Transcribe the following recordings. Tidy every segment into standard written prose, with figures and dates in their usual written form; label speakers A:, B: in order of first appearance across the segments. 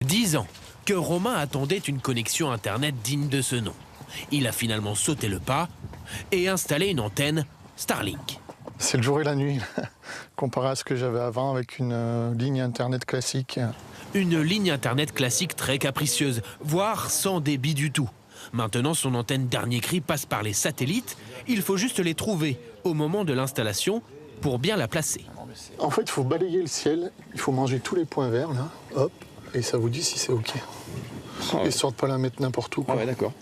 A: 10 ans que Romain attendait une connexion Internet digne de ce nom. Il a finalement sauté le pas et installé une antenne Starlink.
B: C'est le jour et la nuit, comparé à ce que j'avais avant avec une ligne Internet classique.
A: Une ligne Internet classique très capricieuse, voire sans débit du tout. Maintenant, son antenne dernier cri passe par les satellites. Il faut juste les trouver au moment de l'installation pour bien la placer.
B: En fait, il faut balayer le ciel, il faut manger tous les points verts, là, hop, et ça vous dit si c'est OK. Histoire de ne pas la mettre n'importe où.
C: Ah ouais, d'accord.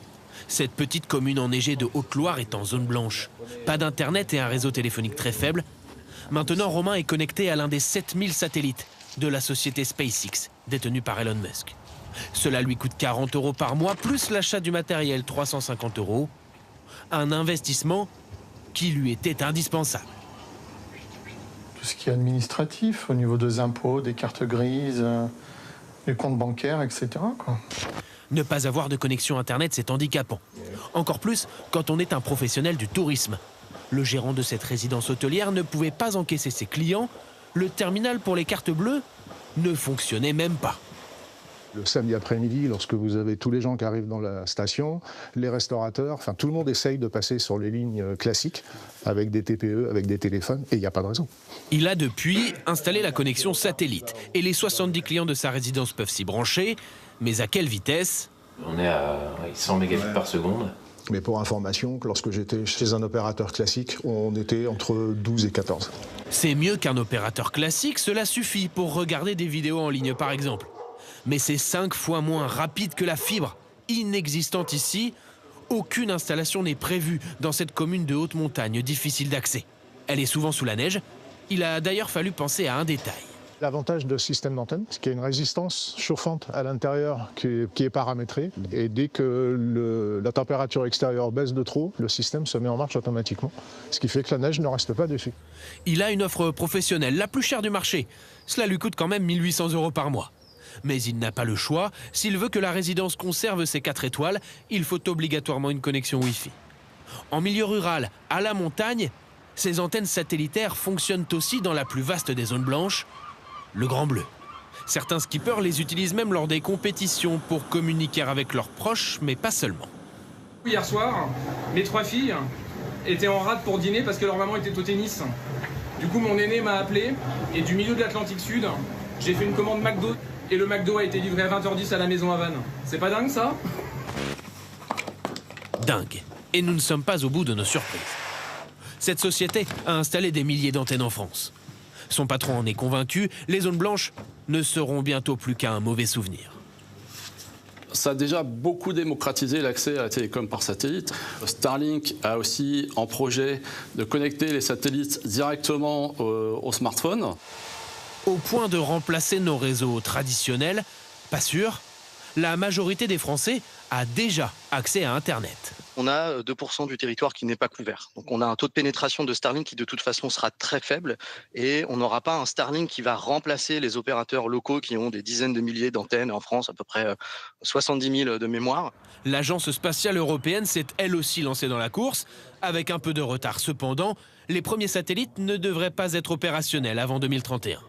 A: Cette petite commune enneigée de Haute-Loire est en zone blanche. Pas d'internet et un réseau téléphonique très faible. Maintenant, Romain est connecté à l'un des 7000 satellites de la société SpaceX, détenue par Elon Musk. Cela lui coûte 40 € par mois, plus l'achat du matériel, 350 €. Un investissement qui lui était indispensable.
B: Tout ce qui est administratif, au niveau des impôts, des cartes grises, des comptes bancaires, etc., quoi.
A: Ne pas avoir de connexion Internet, c'est handicapant. Encore plus quand on est un professionnel du tourisme. Le gérant de cette résidence hôtelière ne pouvait pas encaisser ses clients. Le terminal pour les cartes bleues ne fonctionnait même pas.
D: Le samedi après-midi, lorsque vous avez tous les gens qui arrivent dans la station, les restaurateurs, enfin tout le monde essaye de passer sur les lignes classiques avec des TPE, avec des téléphones, et il n'y a pas de raison.
A: Il a depuis installé la connexion satellite et les 70 clients de sa résidence peuvent s'y brancher. Mais à quelle vitesse?
E: On est à 100 mégabits par seconde.
D: Mais pour information, lorsque j'étais chez un opérateur classique, on était entre 12 et 14.
A: C'est mieux qu'un opérateur classique, cela suffit pour regarder des vidéos en ligne par exemple. Mais c'est 5 fois moins rapide que la fibre, inexistante ici. Aucune installation n'est prévue dans cette commune de haute montagne, difficile d'accès. Elle est souvent sous la neige. Il a d'ailleurs fallu penser à un détail.
D: L'avantage de ce système d'antenne, c'est qu'il y a une résistance chauffante à l'intérieur qui est paramétrée. Et dès que la température extérieure baisse de trop, le système se met en marche automatiquement. Ce qui fait que la neige ne reste pas dessus.
A: Il a une offre professionnelle, la plus chère du marché. Cela lui coûte quand même 1 800 € par mois. Mais il n'a pas le choix. S'il veut que la résidence conserve ses 4 étoiles, il faut obligatoirement une connexion Wi-Fi. En milieu rural, à la montagne, ces antennes satellitaires fonctionnent aussi dans la plus vaste des zones blanches, le Grand Bleu. Certains skippers les utilisent même lors des compétitions pour communiquer avec leurs proches, mais pas seulement.
F: Hier soir, mes 3 filles étaient en rade pour dîner parce que leur maman était au tennis. Du coup, mon aîné m'a appelé et du milieu de l'Atlantique Sud, j'ai fait une commande McDo et le McDo a été livré à 20h10 à la maison à Vannes. C'est pas dingue ça?
A: Dingue. Et nous ne sommes pas au bout de nos surprises. Cette société a installé des milliers d'antennes en France. Son patron en est convaincu, les zones blanches ne seront bientôt plus qu'un mauvais souvenir.
G: Ça a déjà beaucoup démocratisé l'accès à la télécom par satellite. Starlink a aussi en projet de connecter les satellites directement au smartphone.
A: Au point de remplacer nos réseaux traditionnels, pas sûr. La majorité des Français a déjà accès à Internet.
H: On a 2% du territoire qui n'est pas couvert. Donc on a un taux de pénétration de Starlink qui de toute façon sera très faible et on n'aura pas un Starlink qui va remplacer les opérateurs locaux qui ont des dizaines de milliers d'antennes en France, à peu près 70 000 de mémoire.
A: L'agence spatiale européenne s'est elle aussi lancée dans la course. Avec un peu de retard cependant, les premiers satellites ne devraient pas être opérationnels avant 2031.